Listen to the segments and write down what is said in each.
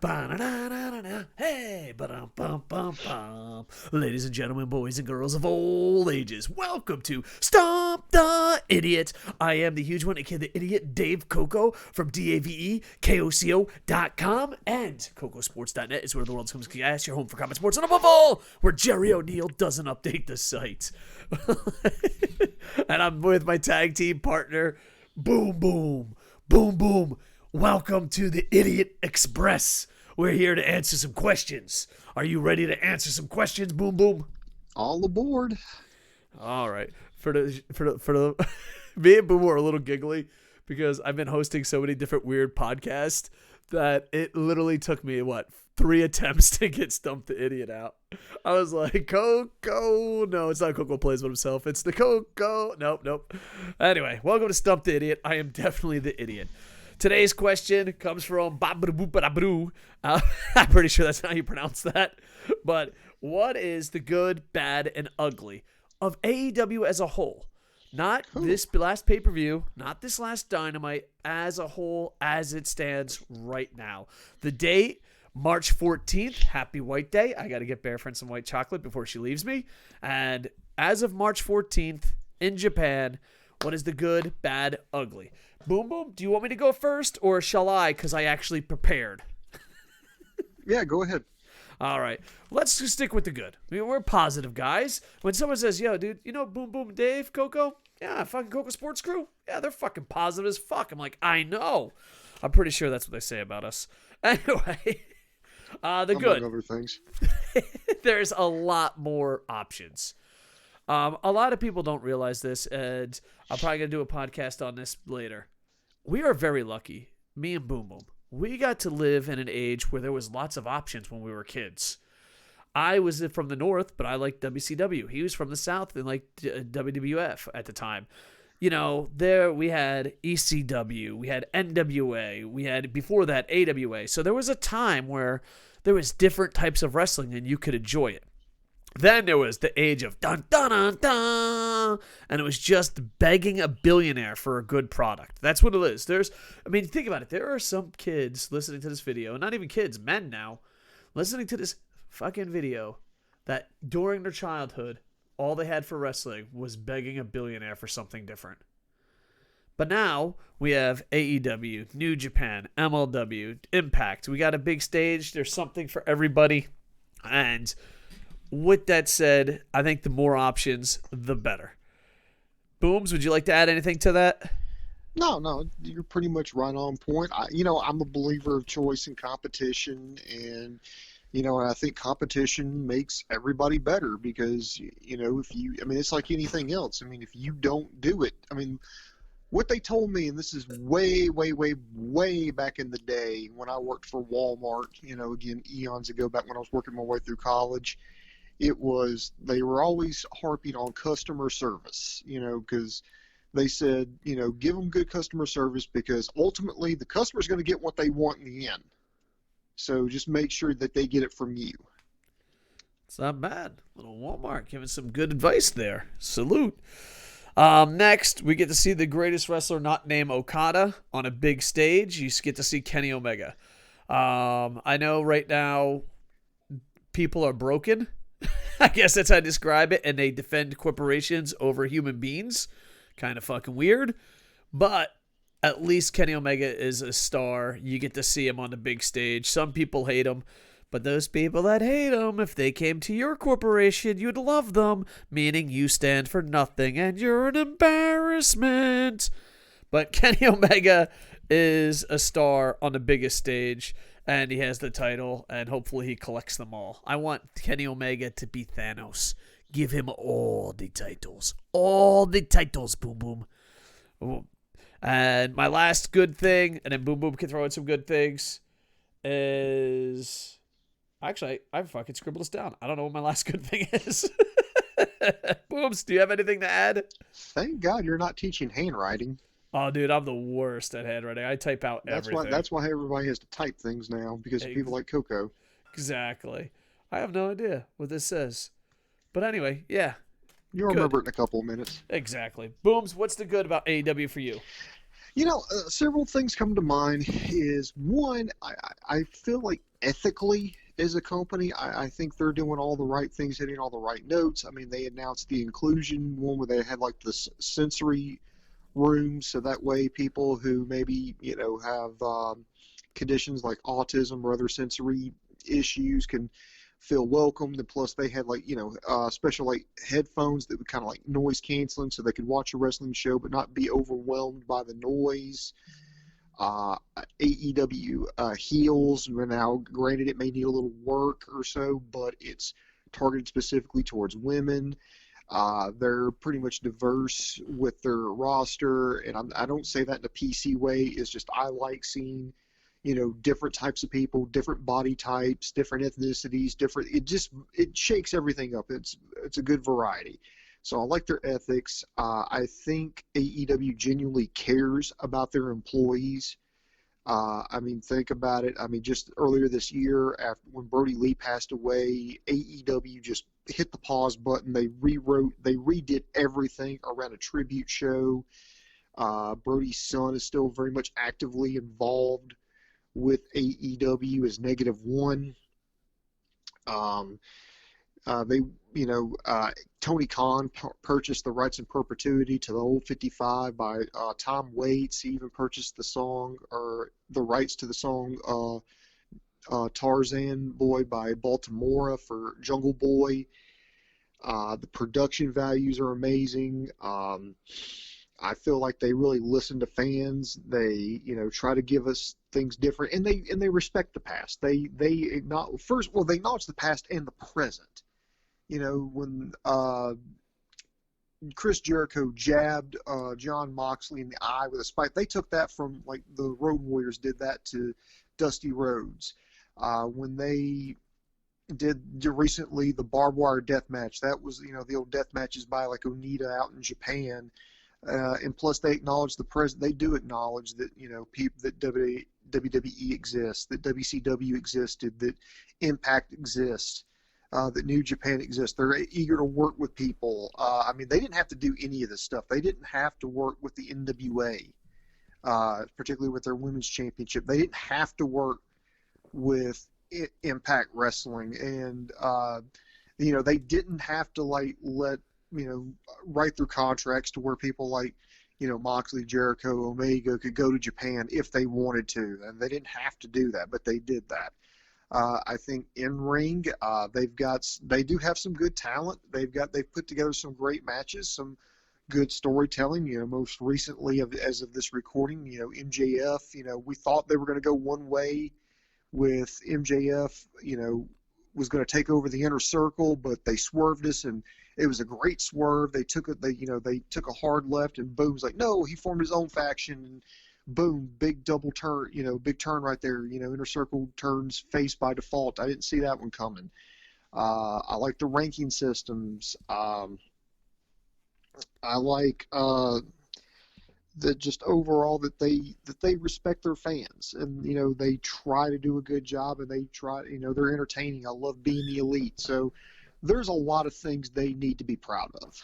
Hey, ba-dum-bum-bum-bum. Ladies and gentlemen, boys and girls of all ages, welcome to Stomp the Idiot. I am the huge one, aka the idiot, Dave Koco from DAVEKOCO.com, and KocoSports.net is where the world's comes to ask your home for common sports, and above all, where Jerry O'Neill doesn't update the site. And I'm with my tag team partner, Boom Boom, Boom Boom. Welcome to the Idiot Express. We're here to answer some questions. Are you ready to answer some questions, Boom Boom? All aboard. All right. For the me and Boom are a little giggly because I've been hosting so many different weird podcasts that it literally took me 3 attempts to get Stump the Idiot out. I was like, Coco. No, it's not Coco plays with himself. It's the Coco. Nope. Anyway, welcome to Stump the Idiot. I am definitely the idiot. Today's question comes from Babru. I'm pretty sure that's how you pronounce that. But what is the good, bad, and ugly of AEW as a whole? Not this last pay-per-view, not this last Dynamite, as a whole, as it stands right now. The date, March 14th, Happy White Day. I got to get Bear Friend some white chocolate before she leaves me. And as of March 14th, in Japan, what is the good, bad, ugly? Boom Boom, do you want me to go first, or shall I, because I actually prepared? Yeah, go ahead. All right, let's just stick with the good. I mean, we're positive guys. When someone says, yo, dude, you know Boom Boom Dave, Coco? Yeah, fucking KocoSports crew? Yeah, they're fucking positive as fuck. I'm like, I know. I'm pretty sure that's what they say about us. Anyway, the good. Among other things. There's a lot more options. A lot of people don't realize this, and I'm probably going to do a podcast on this later. We are very lucky, me and Boom Boom. We got to live in an age where there was lots of options when we were kids. I was from the North, but I liked WCW. He was from the South and liked WWF at the time. You know, there we had ECW, we had NWA, we had, before that, AWA. So there was a time where there was different types of wrestling and you could enjoy it. Then there was the age of dun dun dun dun, and it was just begging a billionaire for a good product. That's what it is. Think about it. There are some kids listening to this video, and not even kids, men now, listening to this fucking video that during their childhood, all they had for wrestling was begging a billionaire for something different. But now we have AEW, New Japan, MLW, Impact. We got a big stage. There's something for everybody, and with that said, I think the more options, the better. Booms, would you like to add anything to that? No, you're pretty much right on point. I'm a believer of choice and competition, and I think competition makes everybody better because, it's like anything else. If you don't do it, what they told me, and this is way, way, way, way back in the day when I worked for Walmart, again, eons ago, back when I was working my way through college. They were always harping on customer service, because they said, give them good customer service because ultimately the customer's going to get what they want in the end. So just make sure that they get it from you. It's not bad. Little Walmart giving some good advice there. Salute. Next, we get to see the greatest wrestler not named Okada on a big stage. You get to see Kenny Omega. I know right now people are broken. I guess that's how I describe it, and they defend corporations over human beings. Kind of fucking weird. But at least Kenny Omega is a star. You get to see him on the big stage. Some people hate him, but those people that hate him, if they came to your corporation, you'd love them, meaning you stand for nothing and you're an embarrassment. But Kenny Omega is a star on the biggest stage, and he has the title, and hopefully he collects them all. I want Kenny Omega to be Thanos. Give him all the titles. All the titles, Boom Boom. Boom. And my last good thing, and then Boom Boom can throw in some good things, is... Actually, I fucking scribbled this down. I don't know what my last good thing is. Booms, do you have anything to add? Thank God you're not teaching handwriting. Oh, dude, I'm the worst at handwriting. I type out everything. That's why everybody has to type things now, because of people like Coco. Exactly. I have no idea what this says. But anyway, yeah. You'll remember it in a couple of minutes. Exactly. Booms, what's the good about AEW for you? Several things come to mind. Is one, I feel like ethically as a company, I think they're doing all the right things, hitting all the right notes. I mean, they announced the inclusion one where they had like this sensory room, so that way people who maybe have conditions like autism or other sensory issues can feel welcomed. And plus, they had like special like headphones that would kind of like noise canceling, so they could watch a wrestling show but not be overwhelmed by the noise. AEW heels. Now, granted, it may need a little work or so, but it's targeted specifically towards women. They're pretty much diverse with their roster, and I don't say that in a PC way. It's just I like seeing, different types of people, different body types, different ethnicities, different. It shakes everything up. It's a good variety. So I like their ethics. I think AEW genuinely cares about their employees. I mean, think about it. I mean, just earlier this year, after when Brody Lee passed away, AEW just hit the pause button. They redid everything around a tribute show. Brody's son is still very much actively involved with AEW as -1. Um, they, Tony Khan purchased the rights in perpetuity to the old 55 by Tom Waits. He even purchased the song or the rights to the song Tarzan Boy by Baltimora for Jungle Boy. The production values are amazing. I feel like they really listen to fans. They, try to give us things different, and they respect the past. They acknowledge first. Well, they acknowledge the past and the present. When Chris Jericho jabbed John Moxley in the eye with a spike, they took that from like the Road Warriors did that to Dusty Rhodes. When they did recently the barbed wire death match, that was the old death matches by like Onita out in Japan. And plus, they acknowledge the present. They do acknowledge that people that WWE exists, that WCW existed, that Impact exists, that New Japan exists. They're eager to work with people. I mean, they didn't have to do any of this stuff. They didn't have to work with the NWA, particularly with their women's championship. They didn't have to work with Impact Wrestling, and they didn't have to like let write through contracts to where people like, Moxley, Jericho, Omega could go to Japan if they wanted to. And they didn't have to do that, but they did that. I think in ring, they do have some good talent. They've put together some great matches, some good storytelling. Most recently, as of this recording, MJF. We thought they were going to go one way with MJF. Was going to take over the Inner Circle, but they swerved us, and it was a great swerve. They took took a hard left, and boom's like, no, he formed his own faction, and boom, big double turn, big turn right there. Inner Circle turns face by default. I didn't see that one coming. I like the ranking systems. I like that just overall that they respect their fans, and they try to do a good job, and they try, they're entertaining. I love being the elite. So there's a lot of things they need to be proud of.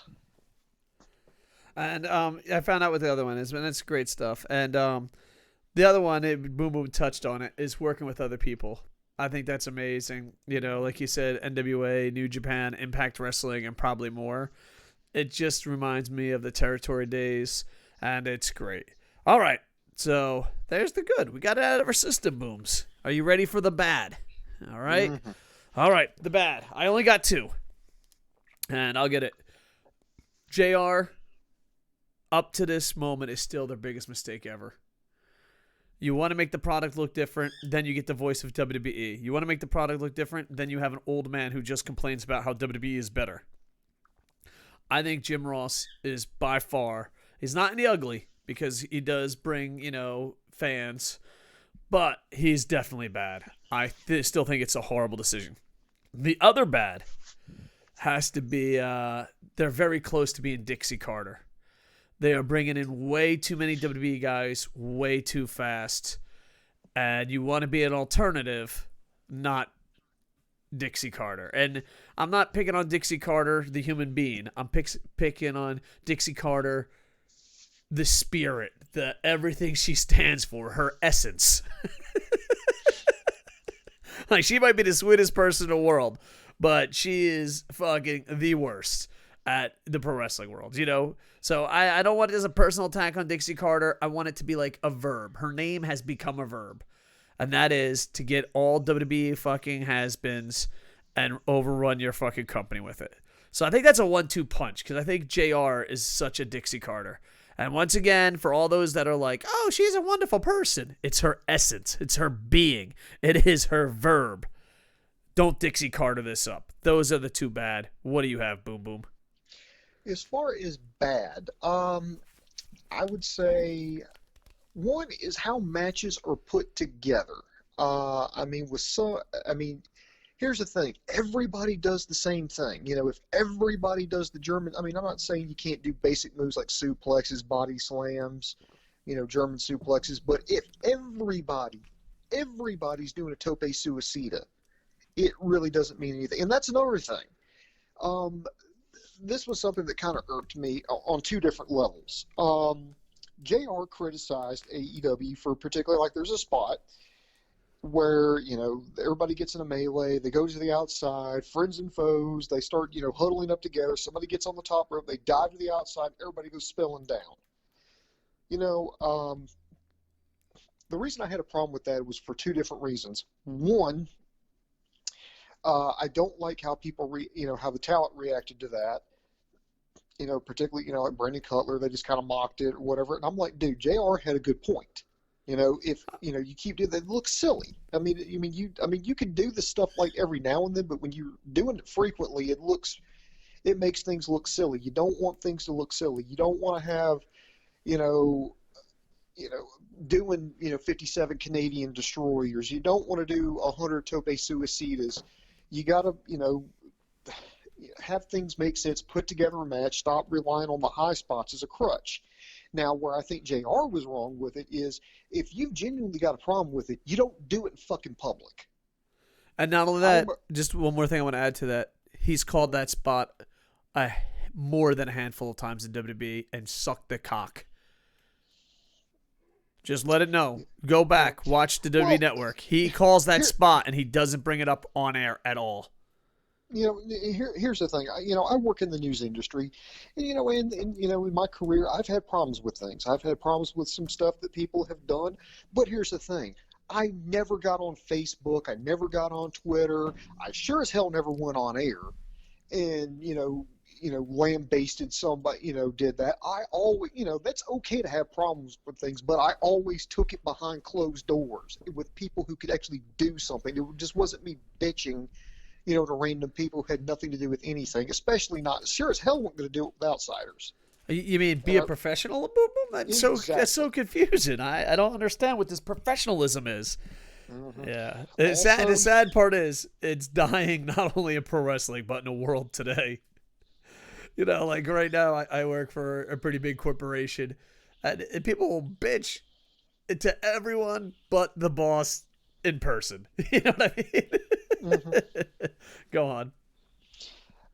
And I found out what the other one is, and it's great stuff. And the other one, Boom Boom touched on it, is working with other people. I think that's amazing. Like you said, NWA, New Japan, Impact Wrestling, and probably more. It just reminds me of the territory days, and it's great. All right, so there's the good. We got it out of our system, Booms. Are you ready for the bad? All right? Mm-hmm. All right, the bad. I only got 2, and I'll get it. JR, up to this moment, is still their biggest mistake ever. You want to make the product look different, then you get the voice of WWE. You want to make the product look different, then you have an old man who just complains about how WWE is better. I think Jim Ross is by far, he's not in the ugly because he does bring, fans, but he's definitely bad. I still think it's a horrible decision. The other bad has to be, they're very close to being Dixie Carter. They are bringing in way too many WWE guys way too fast. And you want to be an alternative, not Dixie Carter. And I'm not picking on Dixie Carter, the human being. I'm picking on Dixie Carter, the spirit, the everything she stands for, her essence. Like, she might be the sweetest person in the world, but she is fucking the worst at the pro wrestling world, you know? So I don't want it as a personal attack on Dixie Carter. I want it to be like a verb. Her name has become a verb. And that is to get all WWE fucking has-beens and overrun your fucking company with it. So I think that's a 1-2 punch, because I think JR is such a Dixie Carter. And once again, for all those that are like, oh, she's a wonderful person, it's her essence. It's her being. It is her verb. Don't Dixie Carter this up. Those are the two bad. What do you have, Boom Boom? As far as bad, I would say one is how matches are put together. Here's the thing. Everybody does the same thing. You know, if everybody does the German, I'm not saying you can't do basic moves like suplexes, body slams, German suplexes, but if everybody's doing a tope suicida, it really doesn't mean anything. And that's another thing. This was something that kind of irked me on two different levels. JR criticized AEW for particularly, like, there's a spot where, everybody gets in a melee, they go to the outside, friends and foes, they start, huddling up together, somebody gets on the top rope, they dive to the outside, everybody goes spilling down. The reason I had a problem with that was for two different reasons. One, I don't like how people, how the talent reacted to that. Particularly, like Brandon Cutler, they just kind of mocked it or whatever. And I'm like, dude, JR had a good point. If you keep doing that, it looks silly. You can do this stuff like every now and then, but when you're doing it frequently, it makes things look silly. You don't want things to look silly. You don't want to have, doing 57 Canadian destroyers. You don't want to do 100 tope suicidas. You gotta have things make sense, put together a match, stop relying on the high spots as a crutch. Now, where I think JR was wrong with it is, if you've genuinely got a problem with it, you don't do it in fucking public. And not only that, just one more thing I want to add to that. He's called that spot more than a handful of times in WWE and sucked the cock. Just let it know. Go back, watch the WWE Network. He calls that spot and he doesn't bring it up on air at all. Here's the thing. I work in the news industry, and in my career, I've had problems with things. I've had problems with some stuff that people have done. But here's the thing. I never got on Facebook. I never got on Twitter. I sure as hell never went on air, and lambasted somebody. Did that. I always, that's okay to have problems with things, but I always took it behind closed doors with people who could actually do something. It just wasn't me bitching to random people who had nothing to do with anything, especially not, sure as hell weren't going to do it with outsiders. You mean be a professional? Boom, boom. That's so confusing. I don't understand what this professionalism is. Mm-hmm. Yeah. The sad part is it's dying not only in pro wrestling, but in the world today. Like right now, I work for a pretty big corporation, and people will bitch to everyone but the boss in person. You know what I mean? Mm-hmm. Go on.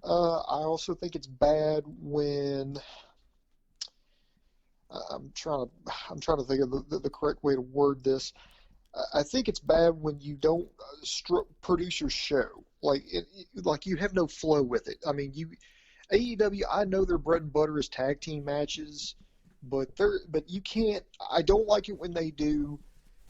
I also think it's bad when I'm trying to think of the correct way to word this. I think it's bad when you don't produce your show, like you have no flow with it. AEW, I know their bread and butter is tag team matches, but you can't. I don't like it when they do.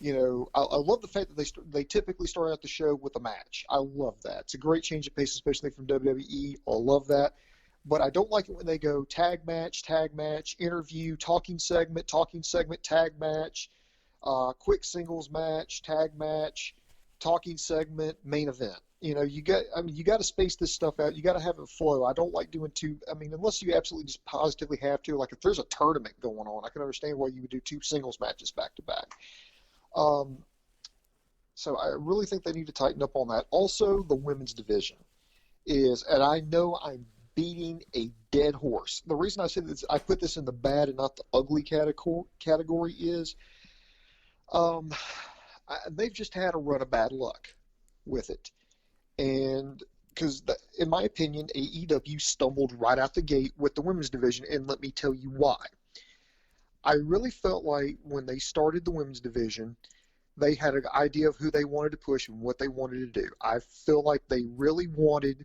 I love the fact that they typically start out the show with a match. I love that. It's a great change of pace, especially from WWE. I love that. But I don't like it when they go tag match, interview, talking segment, tag match, quick singles match, tag match, talking segment, main event. You got to space this stuff out. You got to have it flow. I don't like doing two. Unless you absolutely just positively have to. Like if there's a tournament going on, I can understand why you would do two singles matches back to back. So I really think they need to tighten up on that. Also, the women's division and I know I'm beating a dead horse. The reason I said this, I put this in the bad and not the ugly category is, they've just had a run of bad luck with it. And because in my opinion, AEW stumbled right out the gate with the women's division, and let me tell you why. I really felt like when they started the women's division, they had an idea of who they wanted to push and what they wanted to do. I feel like they really wanted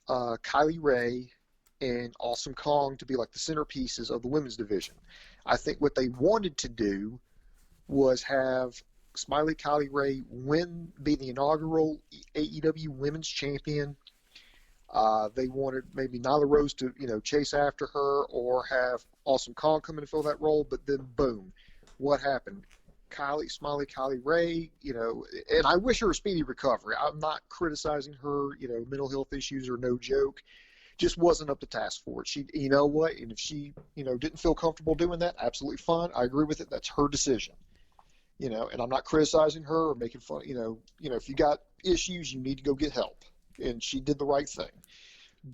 Kylie Ray and Awesome Kong to be like the centerpieces of the women's division. I think what they wanted to do was have Smiley Kylie Ray be the inaugural AEW Women's Champion. They wanted maybe Nyla Rose to, chase after her, or have Awesome Kong come in and fill that role. But then, boom, what happened? Smiley Kylie Ray, and I wish her a speedy recovery. I'm not criticizing her. Mental health issues are no joke. Just wasn't up to task for it. She, you know what? And if she, didn't feel comfortable doing that, absolutely fine. I agree with it. That's her decision. And I'm not criticizing her or making fun. If you got issues, you need to go get help. And she did the right thing.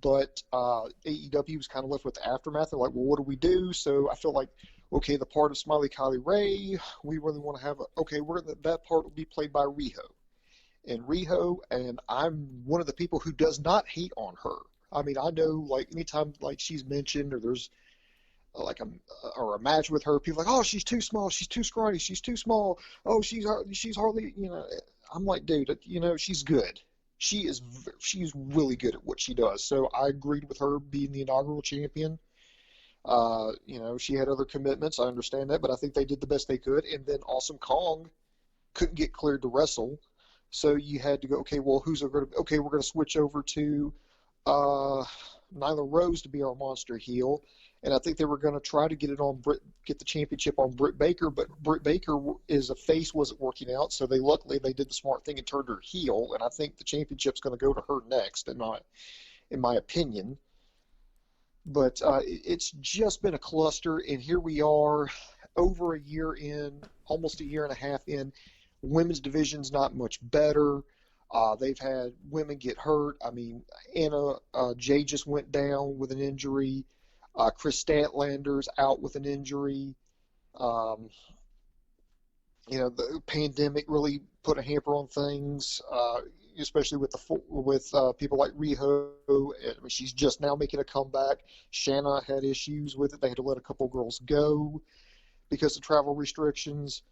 But AEW was kind of left with the aftermath. They're like, well, what do we do? So I feel like, okay, the part of Smiley Kylie Ray, we really want to have that part will be played by Riho. And I'm one of the people who does not hate on her. I mean, I know, like, anytime, like, she's mentioned or there's like a match with her, people are like, oh, she's too small, she's too scrawny, she's too small, oh, she's hardly, I'm like, dude, she's good. She's really good at what she does. So I agreed with her being the inaugural champion. She had other commitments, I understand that, but I think they did the best they could. And then Awesome Kong couldn't get cleared to wrestle, so you had to go, okay, well, we're going to switch over to Nyla Rose to be our monster heel. And I think they were going to try to get the championship on Britt Baker, but Britt Baker as a face wasn't working out, so luckily they did the smart thing and turned her heel. And I think the championship's going to go to her next, in my opinion. But it's just been a cluster, and here we are, over a year in, almost a year and a half in. Women's division's not much better. They've had women get hurt. I mean, Anna Jay just went down with an injury. Chris Statlander's out with an injury. The pandemic really put a hamper on things, especially with people like Riho. I mean, she's just now making a comeback. Shanna had issues with it. They had to let a couple girls go because of travel restrictions.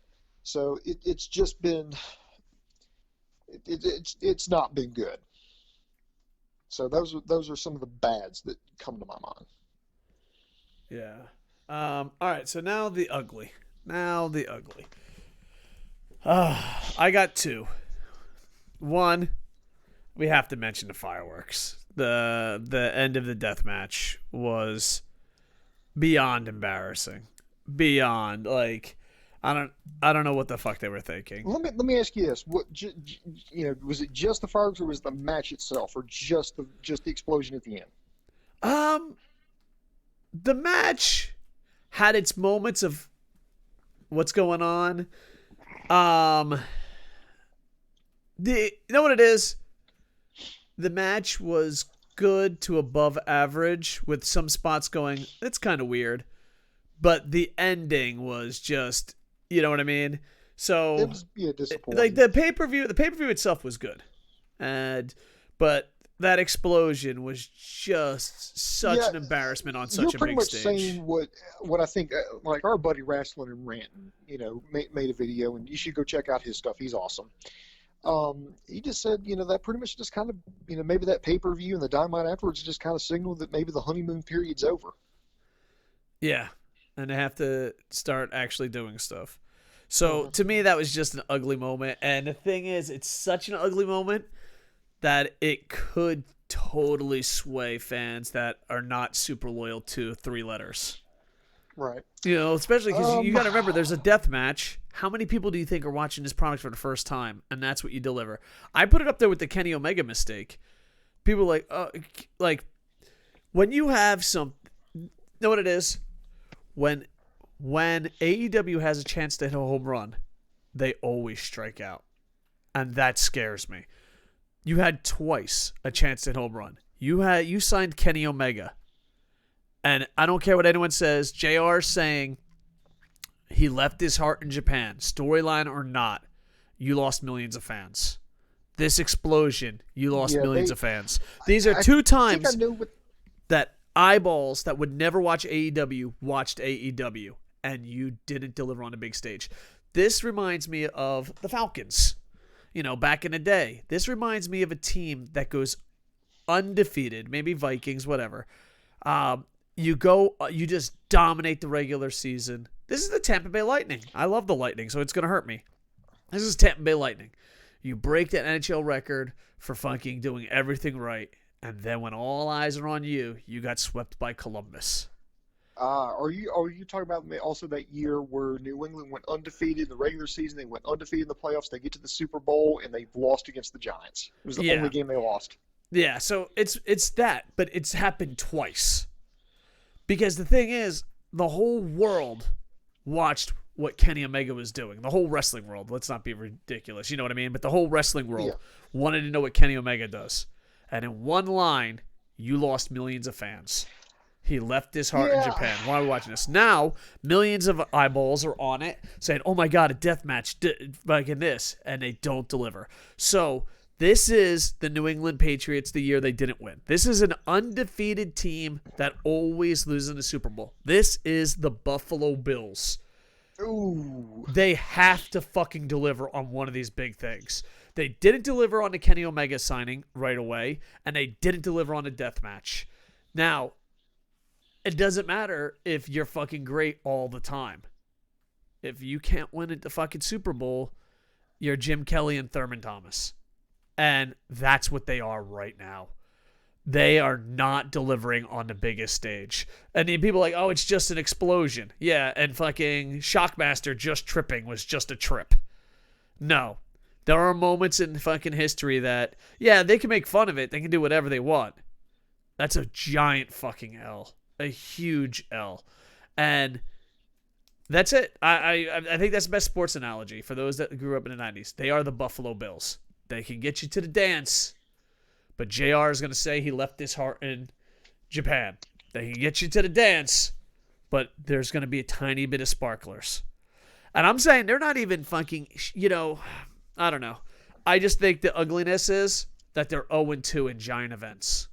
So it's just been it's not been good. So those are some of the bads that come to my mind. Yeah. All right. So now the ugly. I got two. One, we have to mention the fireworks. The end of the death match was beyond embarrassing. Beyond, like, I don't know what the fuck they were thinking. Let me ask you this: was it just the fireworks, or was the match itself, or just the explosion at the end? The match had its moments of what's going on. You know what it is? The match was good to above average, with some spots going, it's kind of weird. But the ending was just, you know what I mean? So it was disappointing. Like the pay-per-view itself was good. But that explosion was just such an embarrassment on such a big stage. You're pretty much saying what I think, like our buddy Wrestling and Ranting, made a video, and you should go check out his stuff. He's awesome. He just said, that pretty much just kind of, maybe that pay-per-view and the Dynamite afterwards just kind of signaled that maybe the honeymoon period's over. Yeah, and they have to start actually doing stuff. So to me, that was just an ugly moment. And the thing is, it's such an ugly moment that it could totally sway fans that are not super loyal to three letters. Right. Especially because you got to remember, there's a death match. How many people do you think are watching this product for the first time? And that's what you deliver. I put it up there with the Kenny Omega mistake. People are like, when you have you know what it is? When AEW has a chance to hit a home run, they always strike out. And that scares me. You had twice a chance to hit a home run. You signed Kenny Omega. And I don't care what anyone says. JR saying he left his heart in Japan, storyline or not, you lost millions of fans. This explosion, you lost millions of fans. These are two times that eyeballs that would never watch AEW watched AEW. and you didn't deliver on the big stage. This reminds me of the Falcons, back in the day. This reminds me of a team that goes undefeated, maybe Vikings, whatever. You just dominate the regular season. This is the Tampa Bay Lightning. I love the Lightning, so it's going to hurt me. This is Tampa Bay Lightning. You break that NHL record for fucking doing everything right, and then when all eyes are on you, you got swept by Columbus. Are you talking about also that year where New England went undefeated in the regular season? They went undefeated in the playoffs. They get to the Super Bowl and they've lost against the Giants. It was the only game they lost. Yeah, so it's that, but it's happened twice. Because the thing is, the whole world watched what Kenny Omega was doing. The whole wrestling world. Let's not be ridiculous. You know what I mean? But the whole wrestling world wanted to know what Kenny Omega does. And in one line, you lost millions of fans. He left his heart in Japan. Why are we watching this? Now, millions of eyeballs are on it, saying, oh my God, a death match, like in this, and they don't deliver. So, this is the New England Patriots the year they didn't win. This is an undefeated team that always loses in the Super Bowl. This is the Buffalo Bills. Ooh. They have to fucking deliver on one of these big things. They didn't deliver on the Kenny Omega signing right away, and they didn't deliver on a death match. Now, it doesn't matter if you're fucking great all the time. If you can't win at the fucking Super Bowl, you're Jim Kelly and Thurman Thomas. And that's what they are right now. They are not delivering on the biggest stage. And then people are like, oh, it's just an explosion. Yeah, and fucking Shockmaster just tripping was just a trip. No. There are moments in fucking history that, they can make fun of it. They can do whatever they want. That's a giant fucking L. A huge L. And that's it. I think that's the best sports analogy for those that grew up in the 90s. They are the Buffalo Bills. They can get you to the dance, but JR is going to say he left his heart in Japan. They can get you to the dance, but there's going to be a tiny bit of sparklers. And I'm saying they're not even fucking, I don't know. I just think the ugliness is that they're 0-2 in giant events.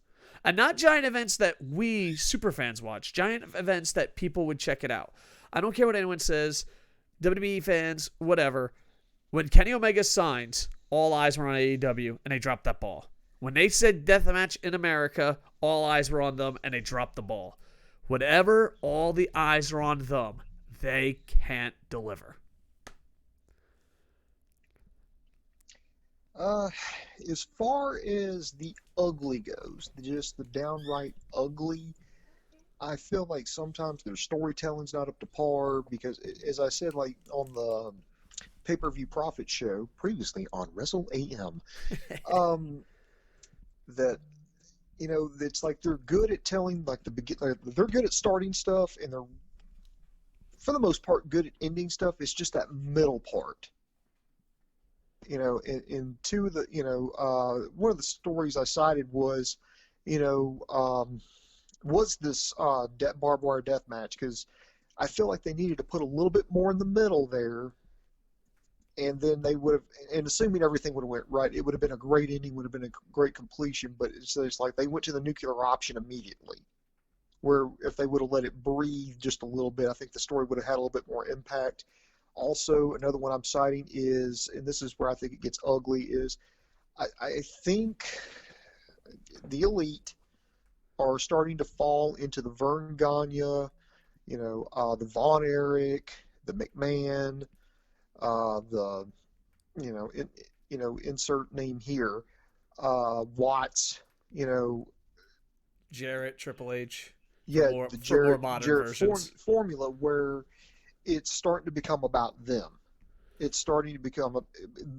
And not giant events that we superfans watch. Giant events that people would check it out. I don't care what anyone says. WWE fans, whatever. When Kenny Omega signed, all eyes were on AEW, and they dropped that ball. When they said deathmatch in America, all eyes were on them, and they dropped the ball. Whatever all the eyes are on them, they can't deliver. As far as the ugly goes, just the downright ugly, I feel like sometimes their storytelling's not up to par because, as I said, like on the pay-per-view profit show previously on Wrestle AM, that it's like they're good at telling like they're good at starting stuff and they're for the most part good at ending stuff. It's just that middle part. In two of the, one of the stories I cited was, was this barbed wire death match, because I feel like they needed to put a little bit more in the middle there, and then they would have, and assuming everything would have went right, it would have been a great ending, would have been a great completion, but it's like they went to the nuclear option immediately, where if they would have let it breathe just a little bit, I think the story would have had a little bit more impact. Also, another one I'm citing is, and this is where I think it gets ugly, is I think the Elite are starting to fall into the Vern Gagne, the Von Erich, the McMahon, insert name here, Watts, Jarrett, Triple H. The Jarrett formula, where it's starting to become about them. It's starting to become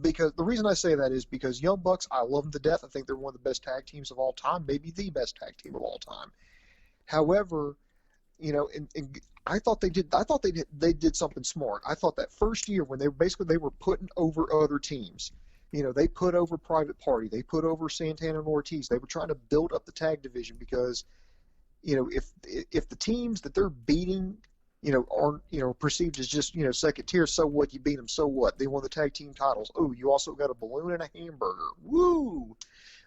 because the reason I say that is because Young Bucks, I love them to death. I think they're one of the best tag teams of all time, maybe the best tag team of all time. However, and I thought they did something smart. I thought that first year when they were putting over other teams, they put over Private Party, they put over Santana and Ortiz. They were trying to build up the tag division because, if the teams that they're beating aren't, perceived as just, second tier, so what, you beat them, so what? They won the tag team titles. Oh, you also got a balloon and a hamburger. Woo!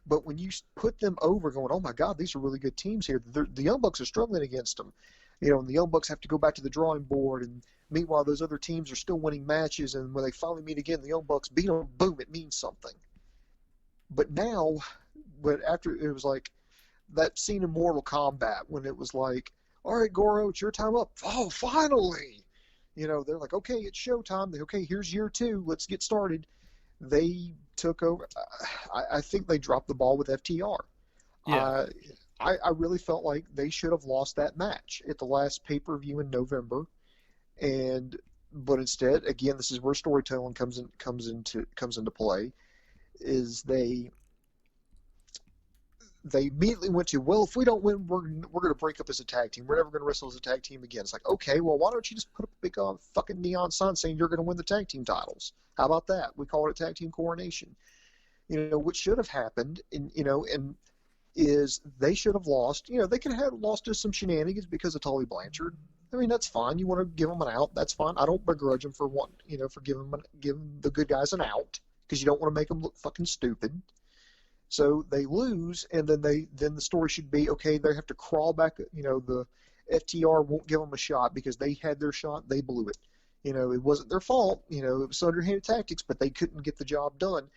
But when you put them over going, oh my God, these are really good teams here, the Young Bucks are struggling against them. And the Young Bucks have to go back to the drawing board, and meanwhile those other teams are still winning matches, and when they finally meet again, the Young Bucks beat them. Boom, it means something. But now, but after it was like that scene in Mortal Kombat when it was like, all right, Goro, it's your time up. Oh, finally! They're like, okay, it's showtime. Okay, here's year two. Let's get started. They took over. I think they dropped the ball with FTR. Yeah. I really felt like they should have lost that match at the last pay-per-view in November, but instead, again, this is where storytelling comes into play. Is they immediately went to, well, if we don't win, we're going to break up as a tag team. We're never going to wrestle as a tag team again. It's like, okay, well, why don't you just put up a big fucking neon sign saying you're going to win the tag team titles? How about that? We call it a tag team coronation. What should have happened, and is they should have lost. They could have lost to some shenanigans because of Tully Blanchard. I mean, that's fine. You want to give them an out, that's fine. I don't begrudge them for giving the good guys an out because you don't want to make them look fucking stupid. So they lose, and then the story should be, okay, they have to crawl back. The FTR won't give them a shot because they had their shot, they blew it. It wasn't their fault. It was underhanded tactics, but they couldn't get the job done.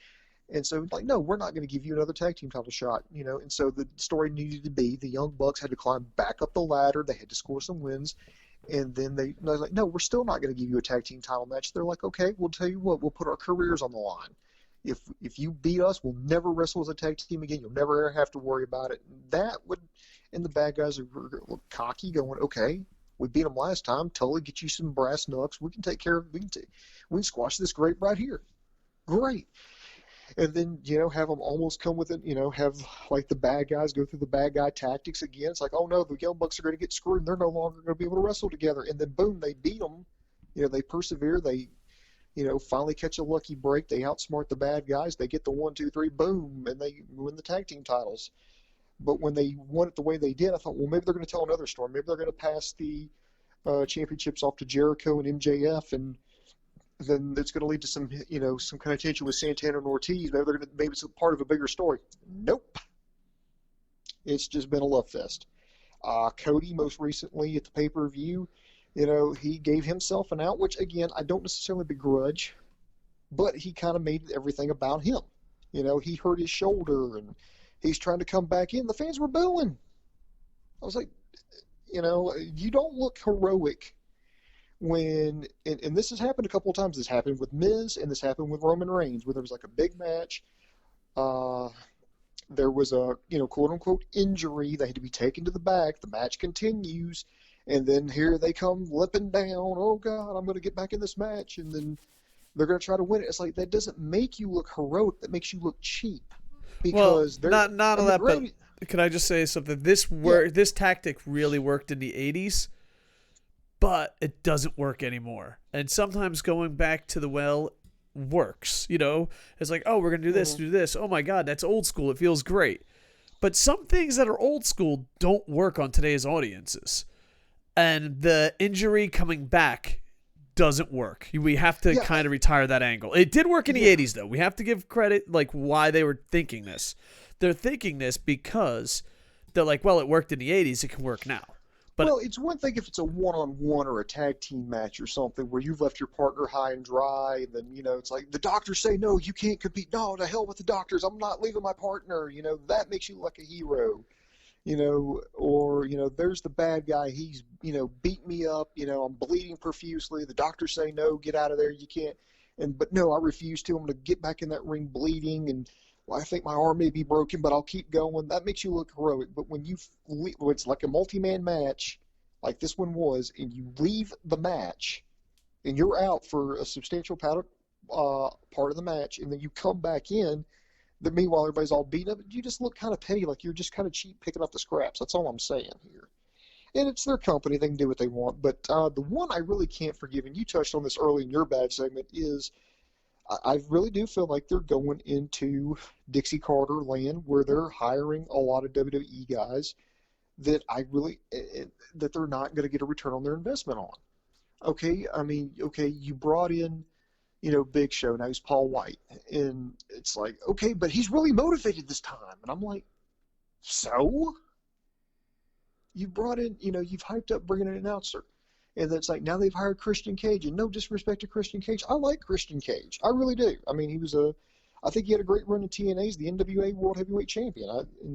And so, like, no, we're not going to give you another tag team title shot, And so the story needed to be the Young Bucks had to climb back up the ladder. They had to score some wins. And then they're like, no, we're still not going to give you a tag team title match. They're like, okay, we'll tell you what, we'll put our careers on the line. If you beat us, we'll never wrestle as a tag team again. You'll never have to worry about it. And the bad guys are cocky, going, okay, we beat them last time. Totally get you some brass knucks. We can take care of it. We can squash this grape right here. Great. And then, have them almost come with it, have like the bad guys go through the bad guy tactics again. It's like, oh no, the Young Bucks are going to get screwed and they're no longer going to be able to wrestle together. And then boom, they beat them. They persevere. They, finally catch a lucky break. They outsmart the bad guys. They get the 1, 2, 3, boom, and they win the tag team titles. But when they won it the way they did, I thought, well, maybe they're going to tell another story. Maybe they're going to pass the championships off to Jericho and MJF, and then it's going to lead to some kind of tension with Santana and Ortiz. Maybe it's a part of a bigger story. Nope. It's just been a love fest. Cody, most recently at the pay-per-view, he gave himself an out, which, again, I don't necessarily begrudge, but he kind of made everything about him. He hurt his shoulder, and he's trying to come back in. The fans were booing. I was like, you don't look heroic when, and this has happened a couple of times. This happened with Miz, and this happened with Roman Reigns, where there was like a big match. There was a, quote unquote injury. They had to be taken to the back. The match continues. And then here they come limping down. Oh, God, I'm going to get back in this match. And then they're going to try to win it. It's like, that doesn't make you look heroic. That makes you look cheap. Because well, not all that, but can I just say something? This tactic really worked in the 80s, but it doesn't work anymore. And sometimes going back to the well works. It's like, oh, we're going to do this, do this. Oh, my God, that's old school. It feels great. But some things that are old school don't work on today's audiences. And the injury coming back doesn't work. We have to kind of retire that angle. It did work in the 80s, though. We have to give credit, like, why they were thinking this. They're thinking this because they're like, well, it worked in the 80s. It can work now. But, well, it's one thing if it's a one-on-one or a tag team match or something where you've left your partner high and dry, and then, it's like, the doctors say, no, you can't compete. No, to hell with the doctors. I'm not leaving my partner. That makes you look like a hero. Or, there's the bad guy. He's, beat me up. I'm bleeding profusely. The doctors say, no, get out of there. You can't. But no, I refuse to. I'm going to get back in that ring bleeding. And well, I think my arm may be broken, but I'll keep going. That makes you look heroic. But when it's like a multi-man match, like this one was, and you leave the match, and you're out for a substantial part of the match, and then you come back in, but meanwhile, everybody's all beaten up. You just look kind of petty, like you're just kind of cheap picking up the scraps. That's all I'm saying here. And it's their company. They can do what they want. But the one I really can't forgive, and you touched on this early in your badge segment, is I really do feel like they're going into Dixie Carter land where they're hiring a lot of WWE guys that that they're not going to get a return on their investment on. Okay, I mean, you brought in Big Show, now he's Paul White. And it's like, okay, but he's really motivated this time. And I'm like, so? you brought in, you've hyped up bringing an announcer. And it's like now they've hired Christian Cage, and no disrespect to Christian Cage. I like Christian Cage. I really do. I mean, I think he had a great run in TNA as the NWA World Heavyweight Champion.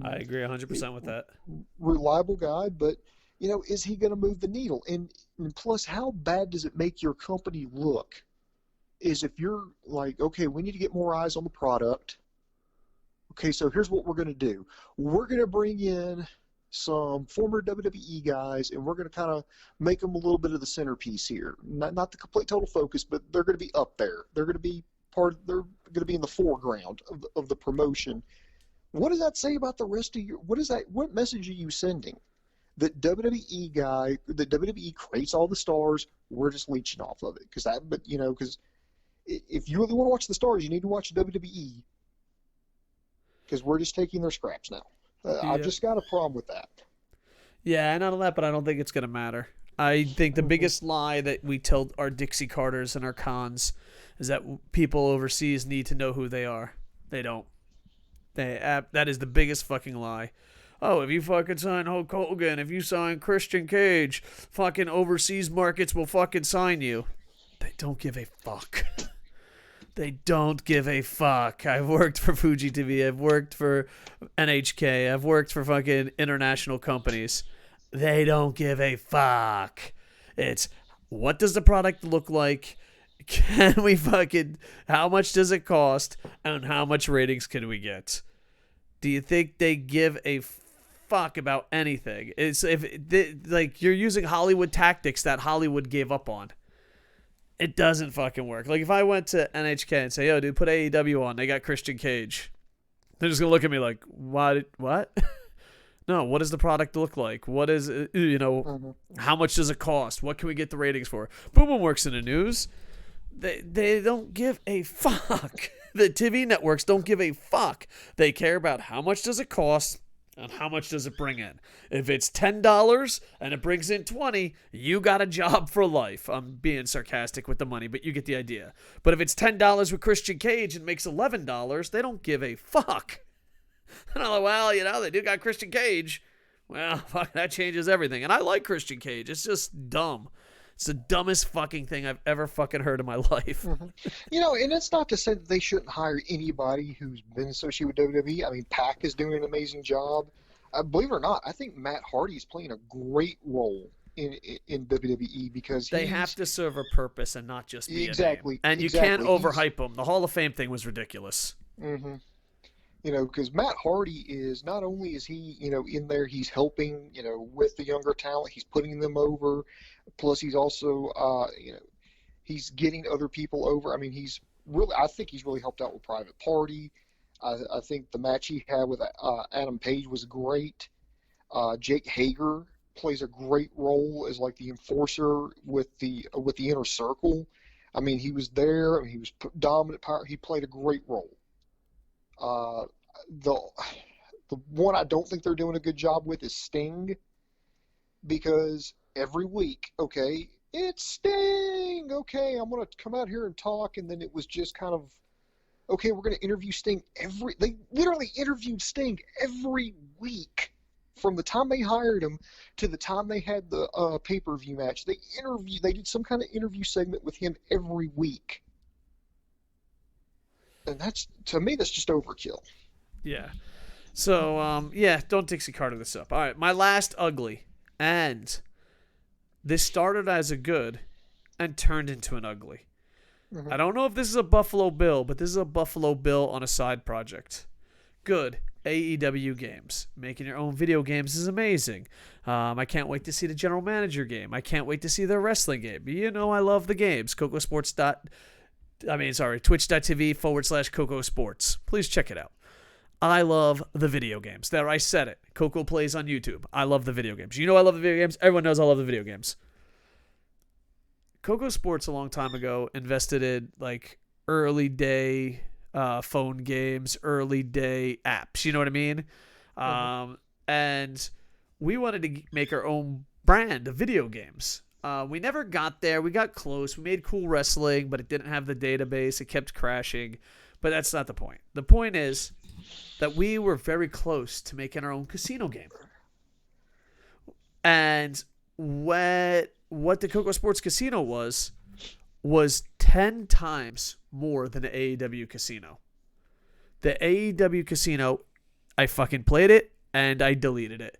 I agree 100% with that. Reliable guy, but, is he going to move the needle? And plus, how bad does it make your company look? Is if you're like, okay, we need to get more eyes on the product. Okay, so here's what we're going to do. We're going to bring in some former WWE guys, and we're going to kind of make them a little bit of the centerpiece here. Not the complete total focus, but they're going to be up there. They're going to be they're going to be in the foreground of the promotion. What does that say about the rest of what message are you sending? That WWE creates all the stars, we're just leeching off of it. Because if you really want to watch the stars, you need to watch WWE. Because we're just taking their scraps now. I've just got a problem with that. Yeah, not only that, but I don't think it's going to matter. I think the biggest lie that we tell our Dixie Carters and our cons is that people overseas need to know who they are. They don't. That is the biggest fucking lie. Oh, if you fucking sign Hulk Hogan, if you sign Christian Cage, fucking overseas markets will fucking sign you. They don't give a fuck. They don't give a fuck. I've worked for Fuji TV. I've worked for NHK. I've worked for fucking international companies. They don't give a fuck. It's, what does the product look like? Can we how much does it cost? And how much ratings can we get? Do you think they give a fuck about anything? It's you're using Hollywood tactics that Hollywood gave up on. It doesn't fucking work. Like, if I went to NHK and say, yo, dude, put AEW on. They got Christian Cage. They're just going to look at me like, what? No, what does the product look like? What is, how much does it cost? What can we get the ratings for? Boom Boom works in the news. They don't give a fuck. The TV networks don't give a fuck. They care about how much does it cost and how much does it bring in. If it's $10 and it brings in $20, you got a job for life. I'm being sarcastic with the money, but you get the idea. But if it's $10 with Christian Cage and makes $11, they don't give a fuck. And I'm like, well, they do got Christian Cage. Well, fuck, that changes everything. And I like Christian Cage. It's just dumb. It's the dumbest fucking thing I've ever fucking heard in my life. Mm-hmm. And it's not to say that they shouldn't hire anybody who's been associated with WWE. I mean, Pac is doing an amazing job. Believe it or not, I think Matt Hardy is playing a great role in WWE because they have to serve a purpose and not just be exactly. A name. And you can't overhype them. The Hall of Fame thing was ridiculous. Mm-hmm. Because Matt Hardy is, not only is he, in there, he's helping, with the younger talent, he's putting them over. Plus, he's also, he's getting other people over. I mean, I think he's really helped out with Private Party. I think the match he had with Adam Page was great. Jake Hager plays a great role as like the enforcer with the Inner Circle. I mean, he was there. I mean, he was dominant power. He played a great role. The one I don't think they're doing a good job with is Sting, because every week, okay, it's Sting. Okay, I'm gonna come out here and talk, and then it was just kind of, okay, we're gonna interview Sting they literally interviewed Sting every week from the time they hired him to the time they had the pay-per-view match. They did some kind of interview segment with him every week. And to me, that's just overkill. Yeah. So, don't Dixie Carter this up. All right, my last ugly. And this started as a good and turned into an ugly. Mm-hmm. I don't know if this is a Buffalo Bill, but this is a Buffalo Bill on a side project. Good. AEW games. Making your own video games is amazing. I can't wait to see the general manager game. I can't wait to see their wrestling game. I love the games. Twitch.tv/KocoSports. Please check it out. I love the video games. There, I said it. Koco plays on YouTube. I love the video games. I love the video games. Everyone knows I love the video games. KocoSports a long time ago invested in like early day phone games, early day apps. You know what I mean? Mm-hmm. And we wanted to make our own brand of video games. We never got there. We got close. We made cool wrestling, but it didn't have the database. It kept crashing. But that's not the point. The point is that we were very close to making our own casino game. And what the Coco Sports Casino was 10 times more than the AEW Casino. The AEW Casino, I fucking played it and I deleted it.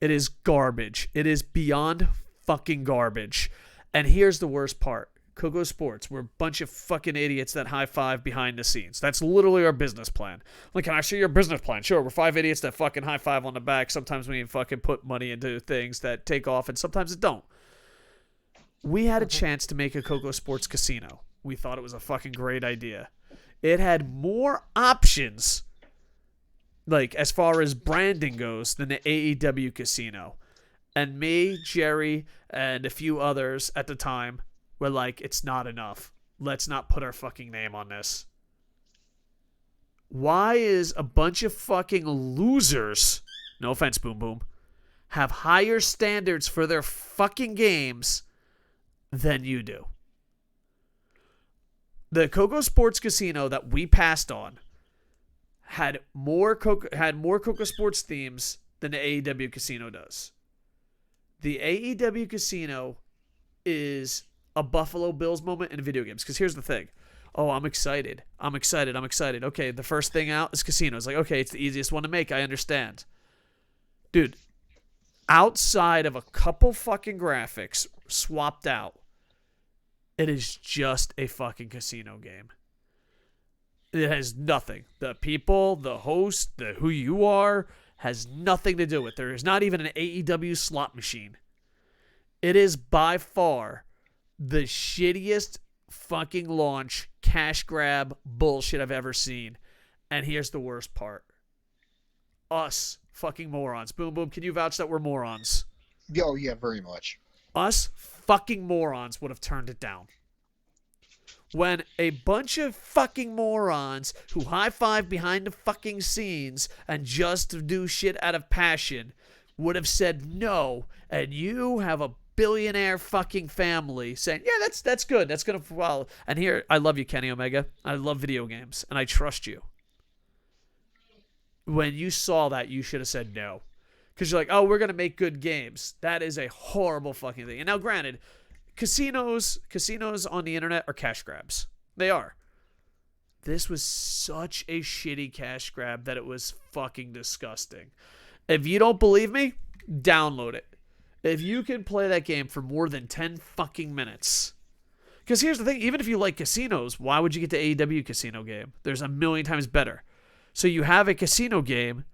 It is garbage. It is beyond fucking garbage. And here's the worst part. Koco Sports, we're a bunch of fucking idiots that high five behind the scenes. That's literally our business plan. Like, can I show your business plan? Sure, we're 5 idiots that fucking high five on the back. Sometimes we fucking put money into things that take off, and sometimes it don't. We had a chance to make a Koco Sports Casino. We thought it was a fucking great idea. It had more options, like, as far as branding goes, than the AEW Casino. And me, Jerry, and a few others at the time were like, it's not enough. Let's not put our fucking name on this. Why is a bunch of fucking losers, no offense, Boom Boom, have higher standards for their fucking games than you do? The Koco Sports Casino that we passed on had more Koco Sports themes than the AEW Casino does. The AEW Casino is a Buffalo Bills moment in video games. Because here's the thing. Oh, I'm excited. Okay, the first thing out is Casino. It's like, okay, it's the easiest one to make. I understand. Dude, outside of a couple fucking graphics swapped out, it is just a fucking casino game. It has nothing. The people, the host, who you are, has nothing to do with it. There is not even an AEW slot machine. It is by far the shittiest fucking launch cash grab bullshit I've ever seen. And here's the worst part. Us fucking morons. Boom Boom, can you vouch that we're morons? Oh, yeah, very much. Us fucking morons would have turned it down. When a bunch of fucking morons who high-five behind the fucking scenes and just do shit out of passion would have said no, and you have a billionaire fucking family saying, yeah, that's good. That's going to follow. And here, I love you, Kenny Omega. I love video games, and I trust you. When you saw that, you should have said no. Because you're like, oh, we're going to make good games. That is a horrible fucking thing. And now, granted, casinos on the internet are cash grabs. They are. This was such a shitty cash grab that it was fucking disgusting. If you don't believe me, download it. If you can play that game for more than 10 fucking minutes. Because here's the thing, even if you like casinos, why would you get the AEW casino game? There's a million times better. So you have a casino game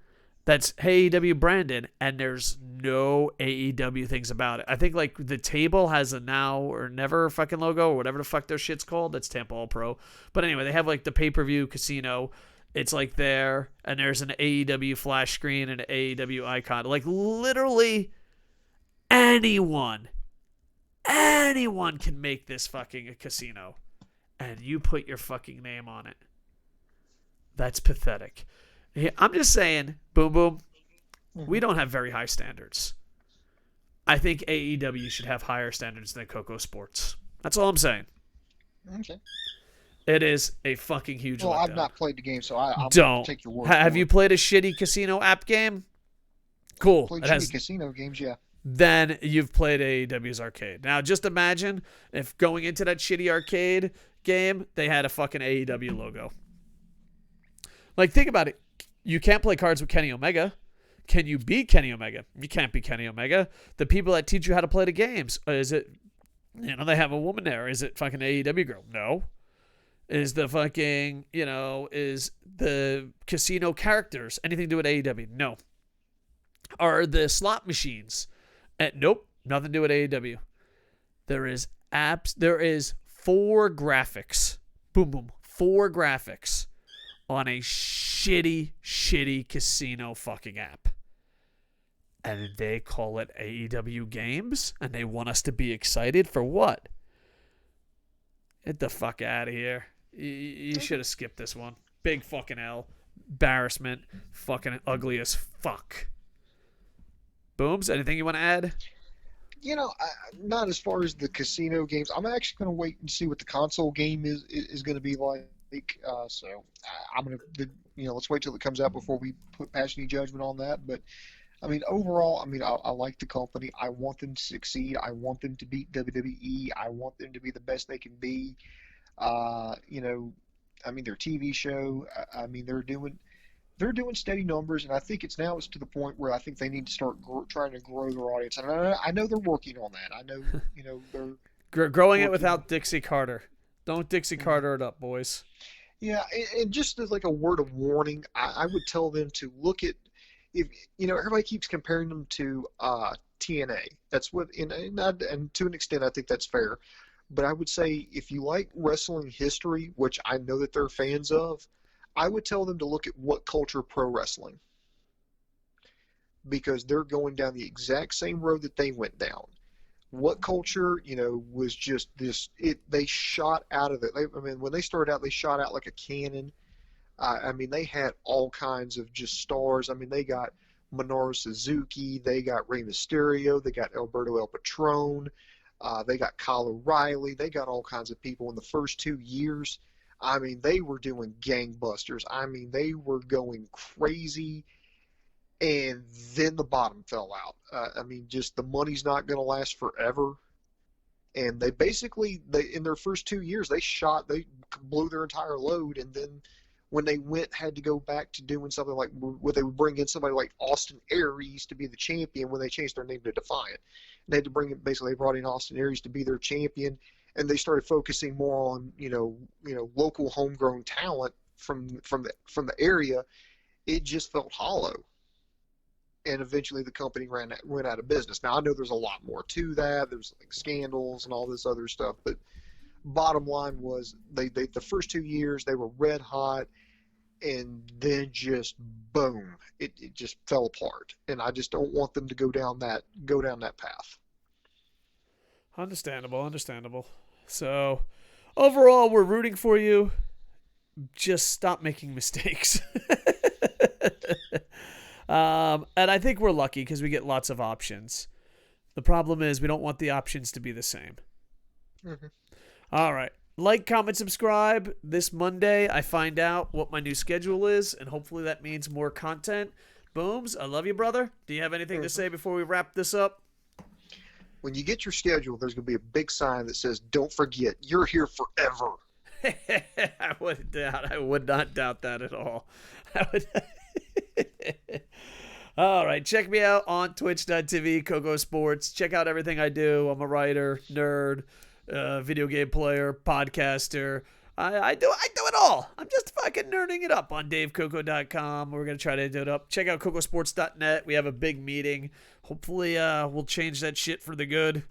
that's AEW branded, and there's no AEW things about it. I think like the table has a now or never fucking logo or whatever the fuck their shit's called. That's Tampa All Pro. But anyway, they have like the pay-per-view casino. It's like there, and there's an AEW flash screen and an AEW icon. Like literally anyone can make this fucking a casino, and you put your fucking name on it. That's pathetic. I'm just saying, Boom Boom, we don't have very high standards. I think AEW should have higher standards than Koco Sports. That's all I'm saying. Okay. It is a fucking huge letdown. I've not played the game, so I'll don't take your word. Have you played a shitty casino app game? Cool. Played shitty casino games, yeah. Then you've played AEW's arcade. Now, just imagine if going into that shitty arcade game, they had a fucking AEW logo. Like, think about it. You can't play cards with Kenny Omega. Can you beat Kenny Omega? You can't beat Kenny Omega. The people that teach you how to play the games, is it, they have a woman there. Is it fucking AEW girl? No. Is the fucking, is the casino characters anything to do with AEW? No. Are the slot machines? Nope. Nothing to do with AEW. There is 4 graphics. Boom, boom. 4 graphics on a shitty casino fucking app. And they call it AEW games? And they want us to be excited for what? Get the fuck out of here. You should have skipped this one. Big fucking L. Embarrassment. Fucking ugly as fuck. Booms, anything you want to add? Not as far as the casino games. I'm actually going to wait and see what the console game is going to be like. So I'm going to, let's wait till it comes out before we pass any judgment on that. But I mean, overall, I mean, I like the company. I want them to succeed. I want them to beat WWE. I want them to be the best they can be. You know, I mean, their TV show. I mean, they're doing steady numbers, and I think it's to the point where I think they need to start trying to grow their audience. And I know they're working on that. I know, they're Growing it working. without Dixie Carter. Don't Dixie Mhm. Carter it up, boys. Yeah, and just as like a word of warning, I would tell them to look at if everybody keeps comparing them to TNA. That's what, and to an extent, I think that's fair. But I would say if you like wrestling history, which I know that they're fans of, I would tell them to look at What Culture Pro Wrestling because they're going down the exact same road that they went down. What Culture, was just this. They shot out of it. I mean, when they started out, they shot out like a cannon. I mean, they had all kinds of just stars. I mean, they got Minoru Suzuki, they got Rey Mysterio, they got Alberto El Patron, they got Kyle O'Reilly, they got all kinds of people in the first 2 years. I mean, they were doing gangbusters. I mean, they were going crazy, and then the bottom fell out. I mean, just the money's not going to last forever. And they basically, in their first 2 years, they blew their entire load, and then when they had to go back to doing something like where they would bring in somebody like Austin Aries to be the champion when they changed their name to Defiant. And they had to basically they brought in Austin Aries to be their champion, and they started focusing more on local homegrown talent from the area. It just felt hollow, and eventually the company ran out of business. Now I know there's a lot more to that. There's like scandals and all this other stuff, but bottom line was they the first 2 years they were red hot, and then just boom, it just fell apart. And I just don't want them to go down that path. Understandable, understandable. So, overall, we're rooting for you. Just stop making mistakes. And I think we're lucky because we get lots of options. The problem is we don't want the options to be the same. Mm-hmm. All right. Like, comment, subscribe. This Monday, I find out what my new schedule is, and hopefully that means more content. Booms, I love you, brother. Do you have anything to Mm-hmm. say before we wrap this up? When you get your schedule, there's going to be a big sign that says, "Don't forget, you're here forever." I would not doubt that at all. I would. All right, check me out on twitch.tv, KocoSports. Check out everything I do. I'm a writer, nerd, video game player, podcaster. I do it all. I'm just fucking nerding it up on DaveCoco.com. We're gonna try to do it up. Check out KocoSports.net. We have a big meeting. Hopefully, we'll change that shit for the good.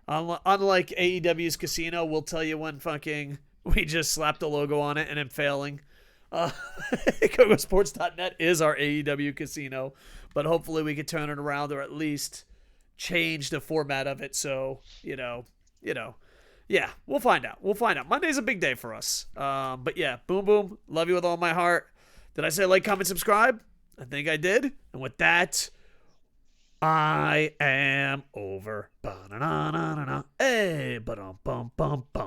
Unlike AEW's Casino, we'll tell you when fucking we just slapped a logo on it and I'm failing. Uh, KocoSports.net is our AEW Casino, but hopefully we could turn it around or at least change the format of it. So yeah, we'll find out. We'll find out. Monday's a big day for us. But yeah, boom, boom. Love you with all my heart. Did I say like, comment, subscribe? I think I did. And with that, I am over. Ba-na-na-na-na-na. Hey, ba-dum-bum-bum-bum.